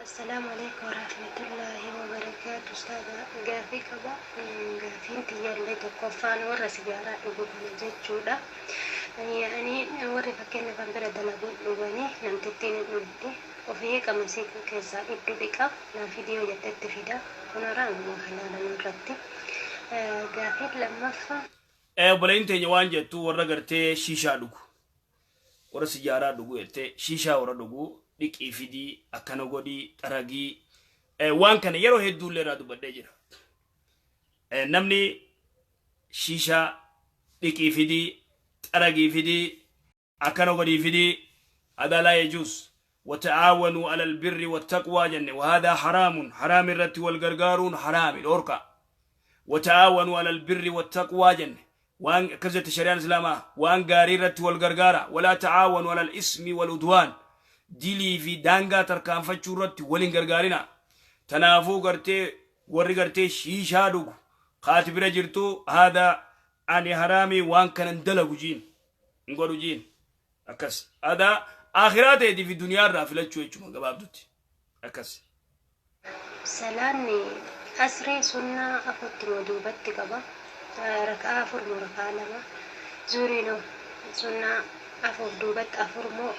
السلام عليكم ورحمة الله وبركاته. أستاذ قافي كبا قافين تيالي تقفان ورا سيجارة يقولون جتشودا يعني ورا فكنا فنبرة دلابو لغاني لم تتين نودي وفيه كم سيك كذا إدريكا لا فيديو جتت فيدا ونرى من خلال نرتي قافي لما فا بلين تيجي وانجة تو ورا قرتي شيشة دوغو ورا سيجارة دوغو يرتي شيشة ورا دوغو dik ifidi akano godi taragi wankana yero heddu lera du badde jira namni shisha dik ifidi taragi ifidi akano godi ifidi هذا لا يجوز وتعاونوا على البر والتقوى جنة وهذا حرام الرت والغرغارون حرام الأوركا وتعاونوا على البر والتقوى جنة وان كزت شريان الإسلام وان غاري الرت والغرغارة ولا تعاونوا على الإسم والعدوان dili fi danga tarkan fachuratti walin gargarina tanafu garte warri garte shisha dugu khatibira jirtu hada ani harami wan kanan dalagu jin ngodu jin akas hada akhirate di fi dunya ra filachu echuma gababduti akas سلامي أسري سنة أفوت مدوبت كبا ركعة فرمو ركعة لما زورينو سنة أفوت دوبت أفرمو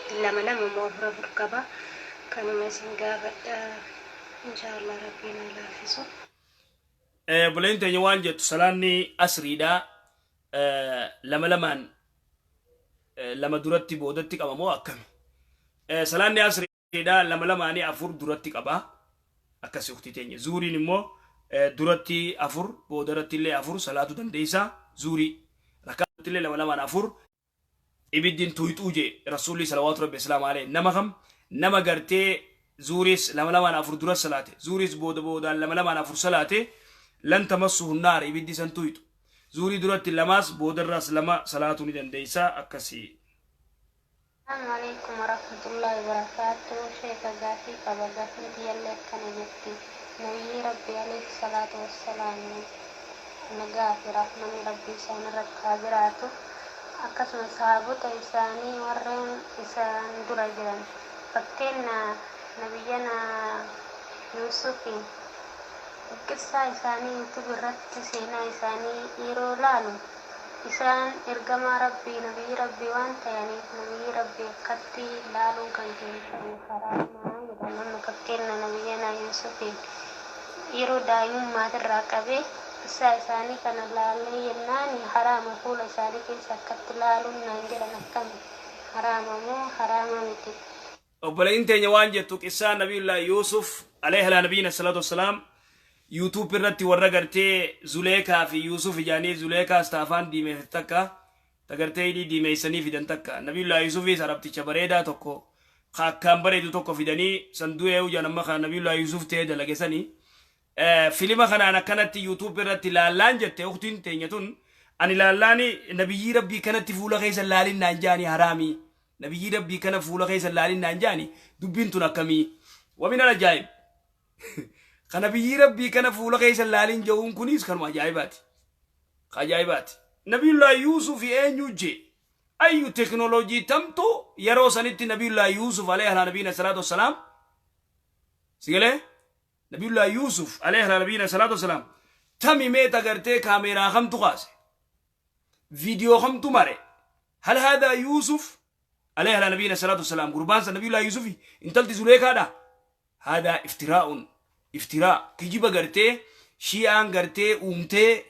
لما موفر فركبا كانوا مسنجابة إن شاء الله ربنا لا فيسو بلين تنيوان جت سلاني أسري دا لما درتي بودتي كما مو أكم سلاني أسري دا لما أني أفور درتي كبا أكسي أختي تاني زوري نمو درتي أفور بودرتي اللي أفور صلاة دنديسا زوري ركعت اللي لما أنا أفور ibidin tuytuje rasuli salawatu rabbi salam alayhi namagam nama garte zuris lama na afur dura salate zuris boda lama na afur salate lan tamassuhu an-nar ibidi san tuytu zuri durati lamas boda ras lama salatu ni dandaysa akasi. السلام عليكم ورحمة الله وبركاته. شيخ قافي قبضة يلا كان جبتي نبي ربي عليه الصلاة والسلام نقافي رحمن ربي سنرد خابراته akkasuma sahabota isaanii warreen isaan dura jiran fakkeenna nabiyyana yuusufiin qissaa isaanii youtube irratti seenaa isaanii yeroo laalu isaan ergamaa rabbii nabii rabbii waan ta'aniif nabii rabbii akkatti laaluun kan keessamu haraamaa jedhaman fakkeenna nabiyyana yuusufiin yeroo daa'imummaa qabee ساني كان لالي يناني حرام فول ساني كيس كتلالو نانجر نكم حرام مو حرام متي وبلا انت نيوانجه تو قصه نبي الله يوسف عليه نبينا الصلاه والسلام يوتيوب رتي ورغرتي زليكا في يوسف جاني زليكا استافان دي مفتكا تغرتي دي ميسني في دنتكا نبي الله يوسف سربتي چبريدا توكو خاكام بريدو توكو في دني صندوق وجنما نبي الله يوسف تيدا لغسني فيلم خنا كانت يوتيوب رتي لالان جت اختين تينيتون اني لالاني نبي ربي كانت فولا غيس لالين نانجاني حرامي نبي ربي كان فولا غيس لالين نانجاني دبنتنا كمي ومن العجائب نبي ربي كان فولا غيس لالين جوون كنيس كانوا عجائبات نبي الله يوسف اين يجي اي تكنولوجي تمتو يرو سنتي نبي الله يوسف عليه نبينا الصلاه والسلام سيغله نبي الله يوسف عليه نبينا الصلاة والسلام تمي ميتا قرتي كاميرا خم تقاسي فيديو خم تماري هل هذا يوسف عليه نبينا الصلاة والسلام قربان نبي الله يوسف انتلت زليك هذا افتراء كجيب قرتي شيئان قرتي أمتي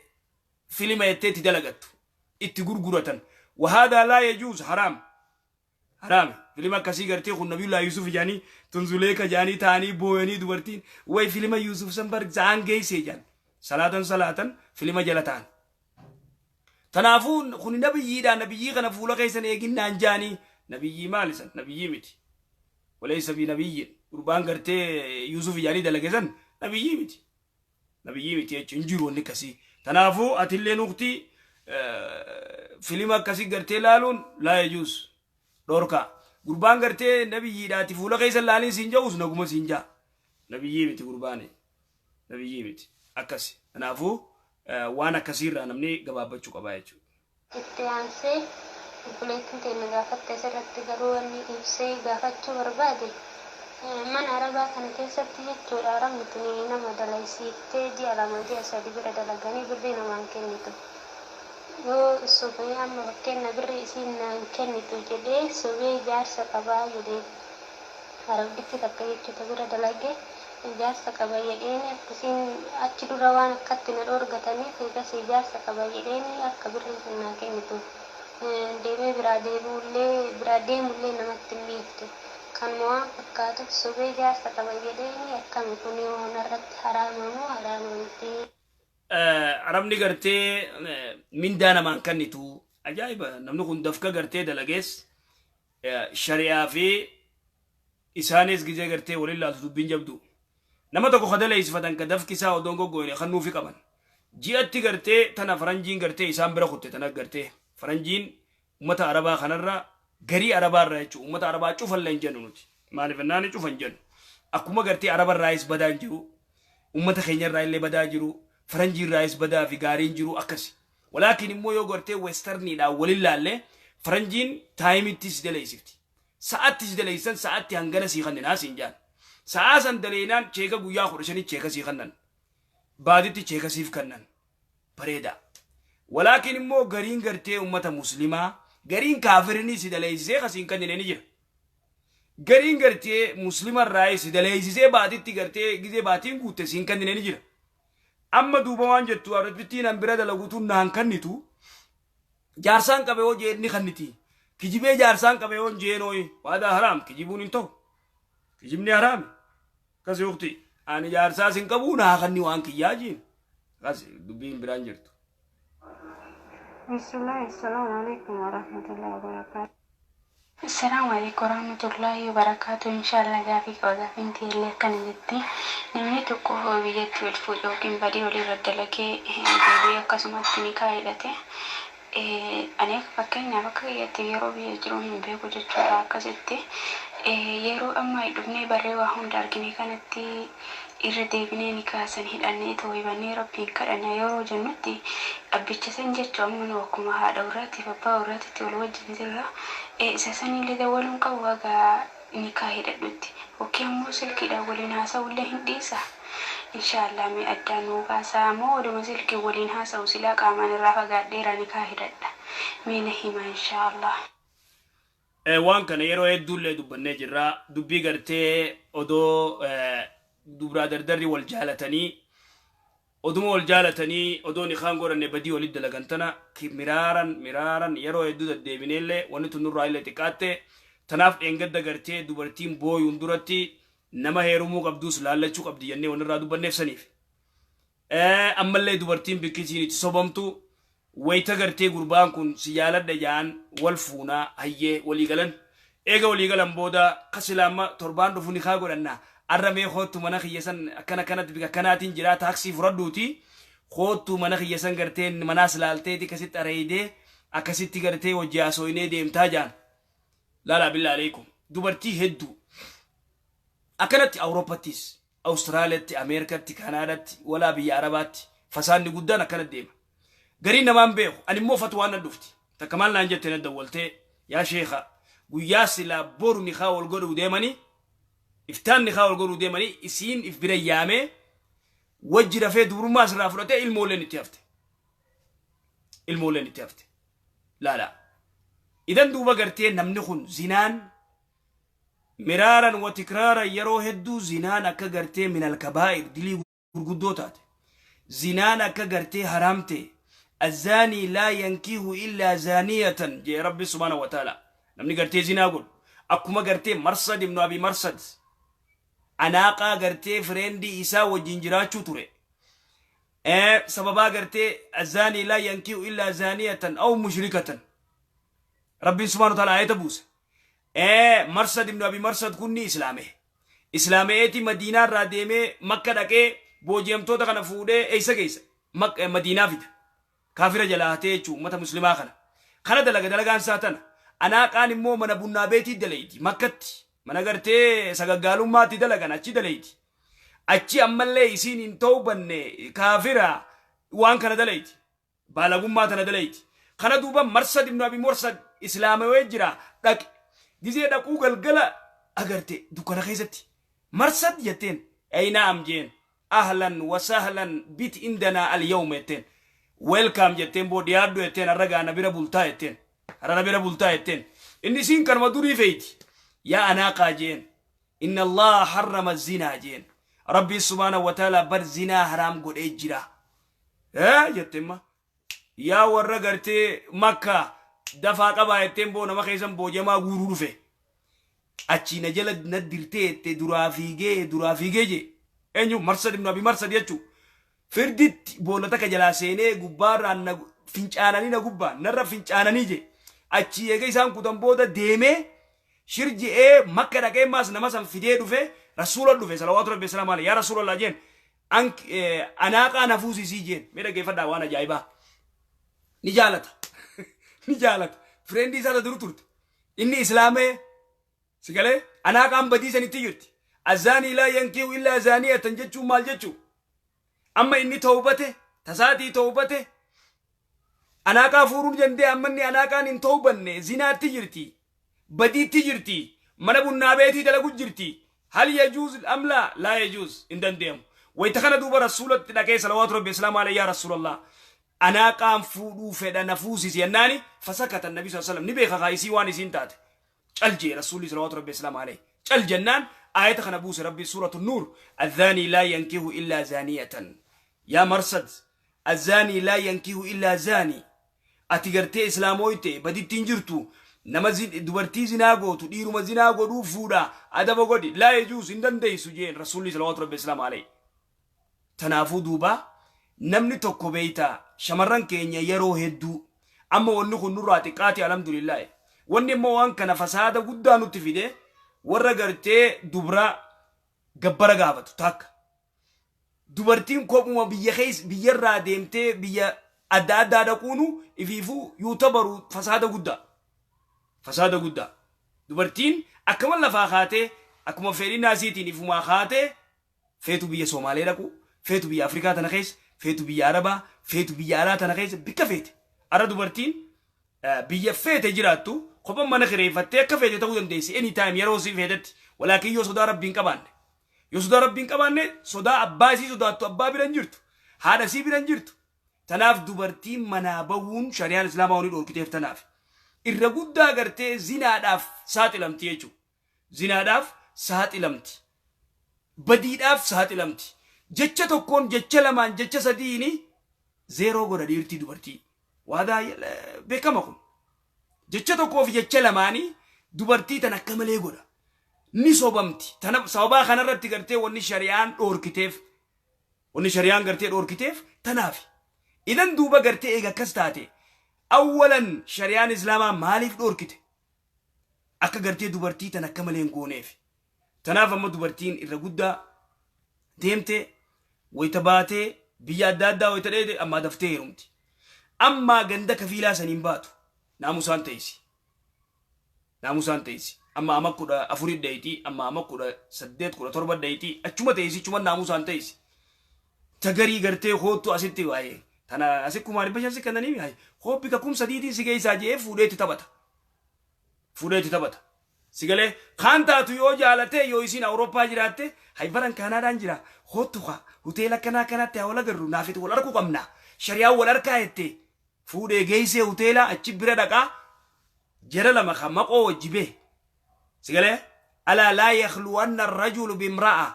فيلم يتي تدلقت اتقر قرة وهذا لا يجوز حرام فيلم كسي قرتي خو نبي الله يوسف جاني تنزليك جاني تاني بويني دورتين وي فيلم يوسف سنبرك زان جاي سيجان صلاة فيلم جلتان تنافون خو نبي غنا فولا كيسن يجين نانجاني نبي مالسن نبي متي وليس بنبي قربان قرتي يوسف جاني دلقسن نبي متي انجرو نكسي تنافو اتلي نقطي فيلم كسي قرتي لالون لا يجوز دوركا قربان قرتي نبي داتي فولا كيسن لالين سينجا وسنا قوم سينجا نبي متي قرباني نبي متي أكسي أنا أفو وانا كثير أنا مني قبابة شو قبايتشو. إتيانسي بليتن تين غافت تسرت تقرواني إبسي غافت شو بربادي من عربا كان كيستي جتو العرب متني نما دلايسيتي دي على مدي أسادي برا دلقاني برينا ما كنتو يو الصوفي أما بكنا بري سينا كنتو جدي سوي جارسة قبا جدي عرب دي تكاي تبرا دلقي جارسة قبا يديني كسين أتشدو روان كتنا الأورغتاني في كسي جارسة قبا يديني أكبري سينا كنتو deemee biraa deemullee namatti hin beektu kan waan fakkaatu sobee jaarsa qaba jedheeni akkami kun yoo narratti haraamamu haraamamtee arabni gartee mindaa namaan kannitu ajaa'iba namni kun dafka gartee dalagees shari'aa fi isaanis gizee gartee waliin laaltu dubbiin jabdu nama tokko kadaleessifatan ka dafki isaa odoon goggoone kan nuufi qaban ji'atti gartee tana faranjiin gartee isaan bira kutte tana gartee faranjiin ummata arabaa kanarra garii arabaa irraa jechuun ummata arabaa cufallee hin jennu nuti maaliif naani cufan jennu akkuma gartee araba irraayis badaa hin jiru ummata keenya irraa illee badaa jiru faranjii irraayis badaa fi gaariin jiru akkasi walaakin immoo yoo gartee westerniidhaan waliin laallee faranjiin taayimittis daleessifti sa'aattis daleessan sa'aatti hangana sii kanneen asiin jaan sa'aa san daleenaan cheeka guyyaa 15 cheeka sii kannan baaditti cheeka siif kannan bareeda ولكن مو غرين غرتي أمة مسلمة غرين كافرني سيدلائزي خسين كنني نجر غرين غرتي مسلمة راي سيدلائزي باتي غرتي غزي باتين غوتة سين كنني نجر أما دوبوان جتو أرتبتين أمبرا دلغوتو نهان كنتو جارسان كبهو جيرني خنتي كجيبه جارسان كبهو جينوي وهذا حرام كجيبون انتو كجيبني حرام كسي وقتي أنا جارسا سين كبهو نهان وان كياجين كسي دوبين برانجرتو بسم الله السلام عليكم ورحمة الله وبركاته السلام عليكم ورحمة الله وبركاته إن شاء الله جافي كودا فينتي اللي كان جدي نمني تكوه بيجت والفوجو كم بدي ولي رد لك بيبي قسمت تنيكا إلته أنا فكرني بكرة يتيرو بيجرون من بيكو جتورا كزتة يرو أما يدبني بري وهم داركني كانت irra nikaasan hidhannee tooyibanii rabbiin kadhannaa yeroo jennutti abbichasan jechuun ammoo akkuma haadha warraatiif abbaa warraatitti wal wajjin jirra isa sanillee dawaluun qabu wagaa nikaa hidhadhutti okkii ammoo silkiidhaan waliin haasa'ullee hin dhiisa inshaallah mee addaan nuu baasaa ammoo oduma silkii waliin haasa'u silaa qaamaan irraa fagaadheera nikaa hidhadha mee na hima inshaallah waan kana yeroo hedduullee dubbannee jirra dubbii gartee odoo dubra dardarri wal jaalatanii oduma wal jaalatanii odoon ikhaan godhanne badii walid dalagantana miraaran yeroo hedduu deddeebineellee wanni tun nurraa illee xiqqaatte tanaaf dheengadda gartee dubartiin booyuun duratti nama heerumuu qabduus laallachuu qabdi jennee wanirraa dubbanneef saniif ammallee dubartiin bikkisiin itti sobamtu wayita gartee gurbaan kun si jaaladha jaan wal fuunaa hayyee waliigalan eega waliigalan booda kasilaama torbaan dhufu nikaa godhannaa arrame khootu mana khiyyasan akkana kanatti bika kanaatiin jira taaksii furadhuuti khootu mana khiyyasan garteen manaas laalteeti kasitti areeyde akkasitti gartee wajjaasoynee deemtaa jaan laala billaa alaykum dubartii hedduu akkanatti awuroopattis awustiraaliyaatti ameerikaatti kanaadaatti walaa biyya arabaatti fasaanni guddaan akkanatti deema garii namaan beeku ani immoo fatwaan nan dhufti takka maal naan jettee nan dawwaltee yaa sheekha guyyaa silaa boru nikaa wal godhuu deemanii iftaan nikaa wal godhuu deemanii isiin if bira yaamee wajji rafee dubrummaa asirraa fudhatee ilmoolleen itti hafte laala idan duuba gartee namni kun zinaan miraaran wa tikraaran yeroo hedduu zinaan akka gartee min alkabaa'ir dilii gurguddoo taate zinaan akka gartee haraamte الزاني لا ينكيه إلا زانية جي ربي سبحانه وتعالى نمني قرتي زنا قول أكما قرتي مرصد ابن أبي مرصد عناقا قرتي فريندي إسا وجنجرات شطوري سببا قرتي الزاني لا ينكيه إلا زانية أو مشركة ربي سبحانه وتعالى آية بوس مرصد ابن أبي مرصد كني إسلامي إيتي مدينة راديمي مكة دكي بوجيمتو تغنى فودي إيسا كيسا مدينة فيدا كافر جلاته جو متى مسلمة خنا دلقان ساتنا أنا كان مو من أبونا بيتي دليتي مكتي من أقرتي سجالو ما تدلقان أشي دليتي أشي أمالي يسين إنتو بني كافرة وان كان دليتي بالغوم ما تنا دليتي خنا دوبا مرصد ابن أبي مرصد إسلامي وجرا لك جزء دقوق الجلا agarte dukana keessatti marsad jetteen ay naam jeen ahlan wa sahlan bit indana al yawm jetteen welcome jetteen bodi addu jetteen arraga nabira bultaa jetteen ara nabira bultaa jetteen inni sin kan maduri feyti ya anaqa jeen inna allah harrama zina jeen rabbi subhanahu wa ta'ala bar zina haram godhe jira jettemma ya warra garte makka dafa qaba jetteen bo nama keessan boojama guru dhufe achi na jala nadirte te durafige je enyu marsad ibn abi marsad yachu firdit bolata ka jala sene gubbara na fincanani na gubba narra fincanani je achi yega isan kutan boda deme shirji makka da kai mas na masan fide dhufe rasulullah dhufe salawatu rabbi salam alayhi ya rasulullah jen an anaqa nafusi si jen meda ke fada wana jaiba ni jalata friendi sada durturte inni islame sigale anaqa am badisa ni tiyurti azani la yankiu illa zaniyatan jechu mal jechu amma inni tawbate tasati tawbate anaqa furun jende ammanni anaqa nin tawbanne zinati jirti baditi jirti mana bunna beeti dalagu jirti hal yajuz am la yajuz indandem waytakana duba rasulat dake salawatu rabbi salam alayhi ya rasulullah anaqa fudu feda nafusi yanani fasakata an-nabi sallallahu alayhi wasallam nibe khaisi wani sintat calje rasuli salawatu rabbi salam alayhi cal jannan ayat khana bus rabbi suratu an-nur adh-dhani la yankihu illa zaniyatan ya marsad الزاني لا ينكه إلا زاني أتجرتي إسلامويته بدي تنجرتو نمازين دوبرتي زناغو تديرو مزناغو دوفودا أدب قدي لا يجوز إندن دي سجين رسول الله صلى الله عليه وسلم عليه تنافو دوبا نمني توكو بيتا شمران كينيا يرو هدو أما ونخو نراتي قاتي الحمد لله وني موان كان فسادا قدانو تفيده ورغرتي دوبرا غبرا غافتو تاك dubartiin kopuma biyya kees biyyarraa deemtee biyya adda addaa dhaquunu ifiifuu yuutabaru fasaada guddaa dubartiin akkama lafaa kaatee akkuma fedhii naasiitiin ifumaa kaatee feetu biyya Somaalee dhaqu feetu biyya Afrikaa tana keessa feetu biyya Arabaa feetu biyya alaa tana keessa bikka feete ara dubartiin biyya feete jiraattu kophan mana kireeffattee akka feete ta'uu dandeessi anytime yeroo si feetetti walaakin yoo sodaa rabbiin qabaanne يسودا ربين كمان سودا أباسي سودا تو أبا بيرنجرت هذا سي بيرنجرت تناف دوبرتين منابون شريعة الإسلام أوني دور كتير تناف الرجود دا قرتة زنا داف سات لمتي يجو زنا داف سات لمتي بدي داف سات لمتي جتة تكون جتة لمان جتة سديني زيرو غورا ديرتي دوبرتي وهذا بكم أكون جتة تكون في جتة لماني دوبرتي تنكمل يغورا ni sobamti tanab sawaba khanarratti garte wonni shari'aan garte dorkiteef tanafi idan duba garte ega kastate awwalan shari'aan islama malif dorkite akka garte dubartii tan akka maleen gooneef tanaf amma dubartiin irra guddaa deemte waytabaate biyya adda addaa waytadheede amma daftee herumti amma ganda kafiilaa saniin baatu naamusaan teessi amma amakuda afurid dayti amma amakuda saddeet kuda torba dayti achuma teesi chuma naamusaan teesi tagari garte khootu asitti waaye tana asikuma ribasha sikandani hay khoobi ka kum sadidi sigeysa je fuudheeti tabata sigale khanta tu yo jaalate yo isin Awurooppaa jiraatte hay baran Kanaadaan jira khootu kha hoteela kanatti hawla garru naafitu wal arku qabna shari'a wal arkaa ette fuudhee geeyse hoteela achi bira dhaqa jara lama khamaqoo wajibe sigale ala la yakhluwanna ar-rajulu bimra'a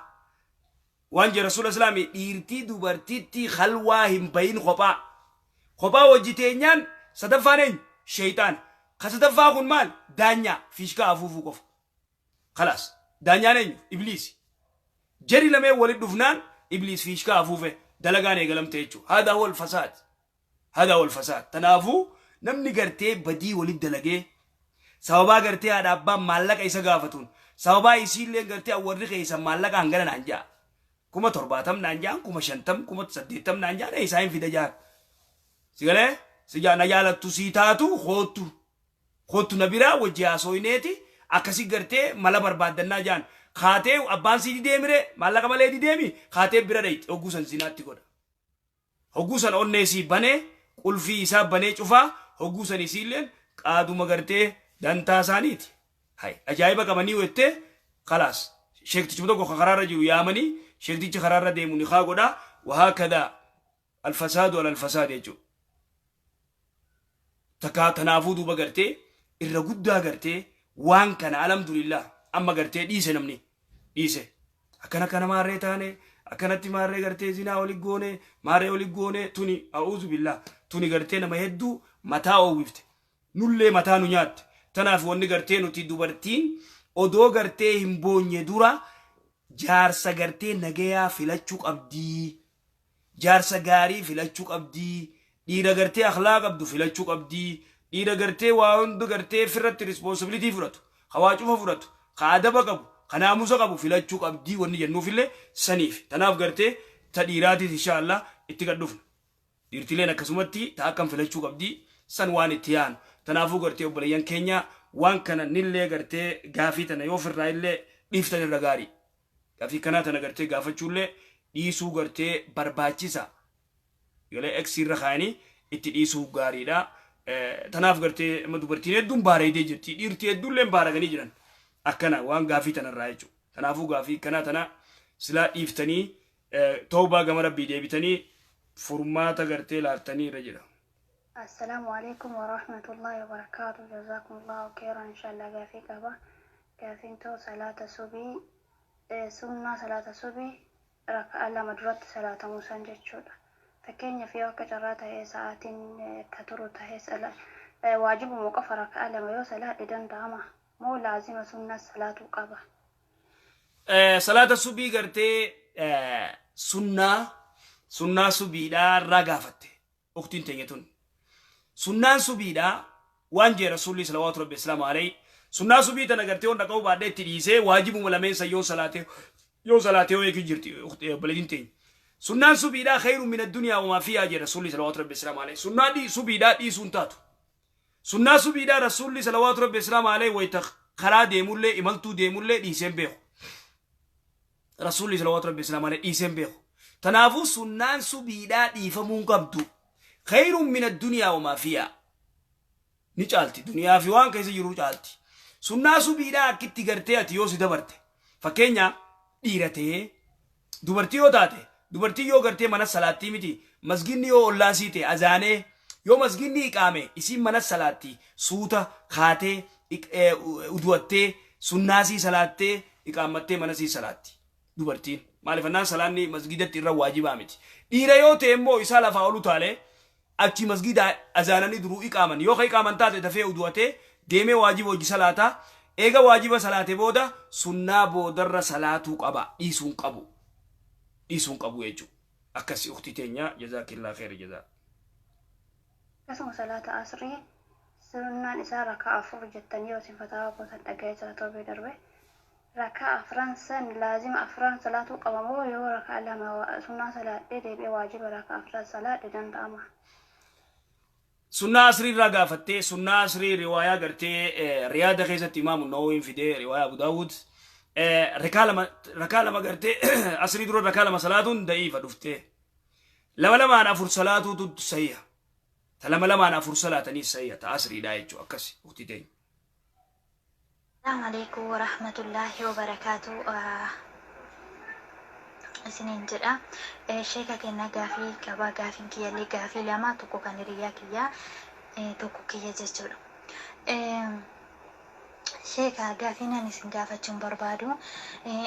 wanje rasul islami dirti dubartitti khalwa himbayin khopa wajitenyan sadafanen shaytan khasadafa kun mal danya fishka afufu kof khalas danya nen iblis jari lame walid dufnan iblis fishka afufe dalagane galamte echu hada huwa al-fasad tanafu namni garte badi walid dalage sawaba garte ada abba mallaka isa gafatun sawaba isille garte awarri kaysa mallaka angana nanja kuma torbatam nanja kuma shantam kuma saddetam nanja ne isain fidajar sigale sijana yala tusitatu khotu nabira wajja soineti akasi garte mala barbadanna jan khate abban si demire mallaka male di demi khate bira dait ogusan zinatti goda ogusan onnesi bane qulfi isa bane cufa ogusan isillen qaaduma garte danta saniti hay ajaiba kamani wette خلاص شيكتي بدو خرارة جو يامني شيكتي خرارة ديموني خاقودا وهكذا الفساد ولا الفساد يجو تكا تنافو دوبا غرتي الرغودا غرتي وان كان الحمد لله اما غرتي ديسه نمني ديسه اكنا كان ماري تاني اكنتي ماري غرتي زنا ولي غوني ماري ولي غوني توني اعوذ بالله توني غرتي نما يدو متا ويفت نولي متا نيات تنافو وني غرتي نوتي دوبرتين odoo gartee hin boonye dura jaarsa gartee nagayaa filachuu qabdii jaarsa gaarii filachuu qabdii dhiira gartee akhlaaq qabdu filachuu qabdii dhiira gartee waa hundu gartee firratti responsibility fudhatu hawaa cufa fudhatu kaadaba qabu kanaamusa qabu filachuu qabdii wanni jennuufillee saniif tanaaf gartee ta dhiiraatis inshallah itti gadhufna dhiirtileen akkasumatti ta akkam filachuu qabdii san waan itti yaanu tanaafuu gartee obboleeyyan keenya وان كان نيلي غرتي غافي تنا يوفر رايلي ديفتن الرغاري غافي كنا تنا غرتي غافتشولي ديسو غرتي برباچيسا يولي اكسير رخاني اتي ديسو غاري دا تناف غرتي مدبرتي دوم باري دي جتي ديرتي دولم بارغني جران اكنا وان غافي تنا رايچو تنافو غافي كنا تنا سلا ديفتني توبه غمر بي ديبتني فرماتا غرتي لارتني رجلا السلام عليكم ورحمة الله وبركاته جزاكم الله خيرا إن شاء الله قافي كبا قافين تو صلاة الصبي سنة صلاة الصبي ركع الله مدرات صلاة موسى جتشودا فكين في وقت جراتها هي ساعات كتروتها هي صلاة واجب موقف ركع الله ما يوصل إذن دعما مو لازم سنة صلاة قبا صلاة الصبي قرتي سنة صبي دا رقافته أختين تنيتون سنان سبيدا وانجي رسولي صلوات ربي السلام عليه سنان سبيدا نغرتي ون دقو بعد تديسه واجب ملامين سيو صلاته ويكي جرتي بلدين تين سنان سبيدا خير من الدنيا وما فيها جي رسولي صلوات ربي السلام عليه سنان دي سبيدا دي سنتاتو سنان سبيدا رسولي صلوات ربي السلام عليه ويتخرا ديمولي إمالتو ديمولي دي سنبيخ رسولي صلوات ربي السلام عليه دي سنبيخ تنافو سنان سبيدا دي فمون قبدو خير من الدنيا وما فيها نجالتي دنيا في وان كيس يرو جالتي سنة سبيدا كتي غرتي اتيوسي دبرتي فكينيا ديرتي دبرتي وتاتي دبرتي يو غرتي من صلاتي متي مسجدني يو اللاسيتي اذاني يو مسجدني اقامه اسي من صلاتي سوتا خاتي ودوتي سناسي صلاتي اقامتي منسي صلاتي دبرتي مالفنا صلاني مسجدتي را واجبا متي ديره يو تيمو اسالا فاولو تالي أكتي مسجد أزانني درو إقامن يو خي إقامن تاتي دفع ودوته ديمه واجب وجي صلاة إيجا واجب صلاة بودا سنة بودر صلاة قبا إيسون قبو يجو أكسي أختي تينيا جزاك الله خير جزاك قسم صلاة عصري سنة نساء ركعة فرجتني يوسف فتاوى بوتن أجاي صلاة بدربه ركعة فرنسا لازم أفران صلاة قبا مو يو ركعة لما سنة صلاة دي بواجب ركعة أفران صلاة دي داما سنة أسري رقافتي سنة أسري رواية قرتي رياضة خيزة إمام النووي في دي رواية أبو داود ركالما قرتي أسري درو ركالما صلاة ضعيفة دفتي لما أنا أفر صلاة ضد سيئة لما أنا أفر صلاة نيس سيئة تأسري دايجو أكسي أختي تين السلام عليكم ورحمة الله وبركاته سنين جرا شيكا كنا غافي كبا غافي كيا لي غافي لما توكو كان ريا كيا توكو كيا جچو شيكا غافي ناني سنغافا چمبربادو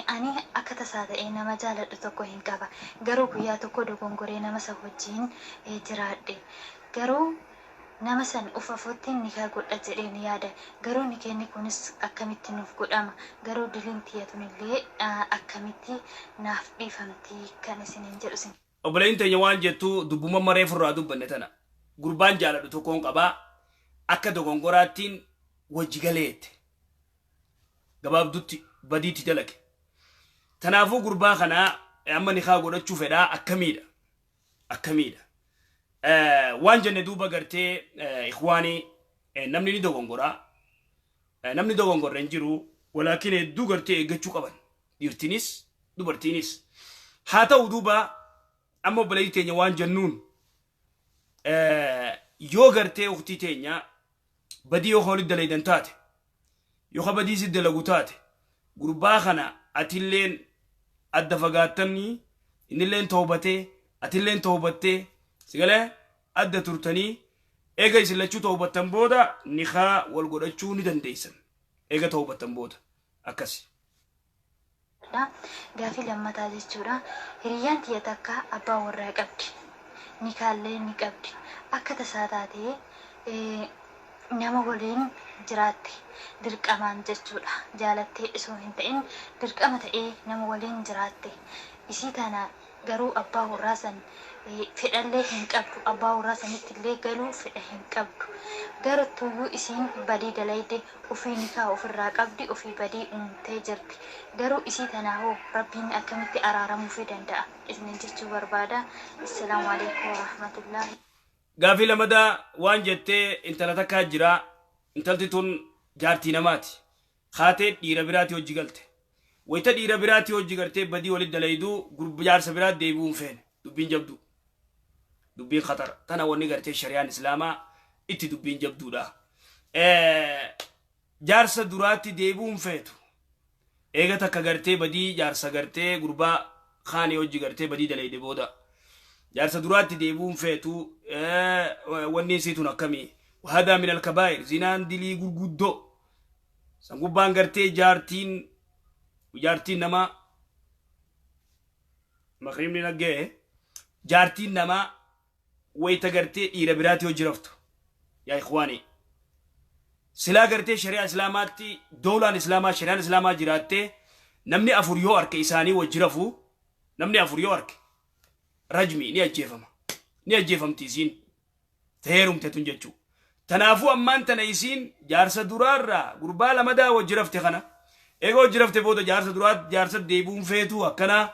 اني اكتا ساده نما جالد توكو هنكابا غرو كيا توكو دوغونغوري نما سوجين جرادي غرو nama san ufafotti nikaa godha jedheen yaada garuu nikeenni kunis akkamitti nuuf godhama garuu diliin tiyyatunillee akkamitti naaf dhiifamti kan isiniin jedhu sin obboleen teenya waan jettu dubbuma maree furraa dubbanne tana gurbaan jaaladhu tokkoon qabaa akka dogongoraattiin wajji galeette gabaabdutti badiitti dalage tanaafuu gurbaa kanaa amma nikaa godhachuu fedhaa akkamiidha وان جن دوبا قرتي إخواني نمني دوغونغورا نمني دوغونغور رنجرو ولكن دو قرتي قتشو قبن يرتينيس دوبرتينيس حتى ودوبا أما بلايتين وان جنون يو قرتي أختي تينيا بدي يو خولي دليدن تاتي يو خبدي زد لغو تاتي gurbaa kana atilleen adda fagaattamni innilleen tawbatee atilleen tawbattee sigalee adda turtanii eega isin lachuu tawbattan booda nikaa wal godhachuu ni dandeessan eega tawbattan booda akkasi. Gaafii lammataa jechuudha. Hiriyyaan tiyya takka abbaa warraa qabdi. Nikaallee ni qabdi. Akka tasaa taatee nama waliin jiraatte dirqamaan jechuudha. Jaalattee isoo hin ta'in dirqama ta'ee nama waliin jiraatte. Isii tana garuu abbaa warraa san fedhallee hin qabdu. Abbaa warraa sanitti illee galuu fedha hin qabdu. Garuu isiin badii dalayde ofii nikaa ofirraa qabdi ofii badii uumtee jirti. Garuu isii tanaahoo rabbiin akkamitti araaramuu danda'a? Isinin jechuu barbaada. Assalaamu alaikum warahmatullahi. Gaafii lamadaa waan jettee intala takkaa jira. Intalti tun jaartii namaati. Haatee dhiira biraati hojii galte. Wayita dhiira biraati hojii galtee badii walit dalaydu gurba jaarsa biraati deebi'uun feene. Dubbiin jabdu. Dubbiin khatara. Tana wanni gartee shari'aan islaamaa itti dubbiin jabduudha. Jaarsa duraatti deebi'uun feetu. Eega takka gartee badii jaarsa gartee gurbaa kaanii hojii gartee badii dalayde booda. Jaarsa duraatti deebi'uun feetu wanni isiitun akkamii. Wahadaa min alkabaa'ir zinaan dilii gurguddoo. San gubbaan gartee jaartiin namaa maqrimni naggee jaartiin namaa wayita gartee dhiira biraatti hojii raftu. Yaa ikhwaanii. Silaa gartee shari'a islaamaatti doolaan islaamaa shari'aan islaamaa jiraattee namni afur yoo arke isaanii wajji rafu namni afur yoo arke rajmi ni ajjeefama. Ni ajjeefamti isiin teerumte tun jechuu. Tanaafuu ammaan tana isiin jaarsa duraarraa gurbaa lamadaa wajji rafte kana eega wajji rafte booda jaarsa duraat jaarsa deebi'uun feetu akkana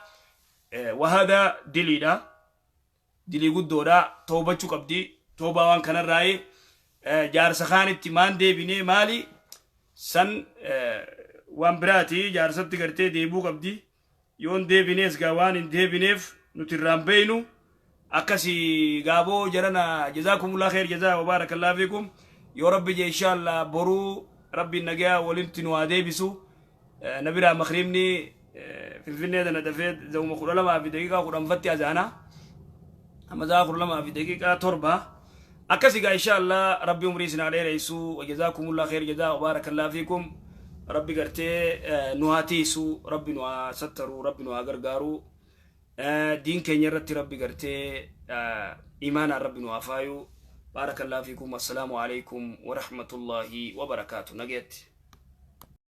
wahada diliidha. Dilii guddoodha toobachuu qabdi. Toobaa waan kanarraa'ee jaarsa kaanitti maan deebinee maali san waan biraati jaarsatti gartee deebuu qabdi. Yoon deebinees gaa waan hin deebineef nuti irraan beeynu akkasi gaaboo jarana jazaakumullah khair jazaa wa barakallahu fiikum. Yoo rabbi je inshallah boruu rabbi nagaa walitti nu adeebisu nabira makhrimni finfinnee dana dafee zawma kudha lama fi daqiiqaa kudhan fatti azaana amma zaa kudha lama fi daqiiqaa torba akkasi gaa inshallah rabbi umrii isin dheereysu wa jazaakumullah khair jazaa wa barakallahu fiikum. Rabbi gartee nu haatiisu rabbi nu sattaru rabbi nu gargaaru دين كينيا رتي ربي قرتي إيمانا ربي نوافايو بارك الله فيكم والسلام عليكم ورحمة الله وبركاته نجيت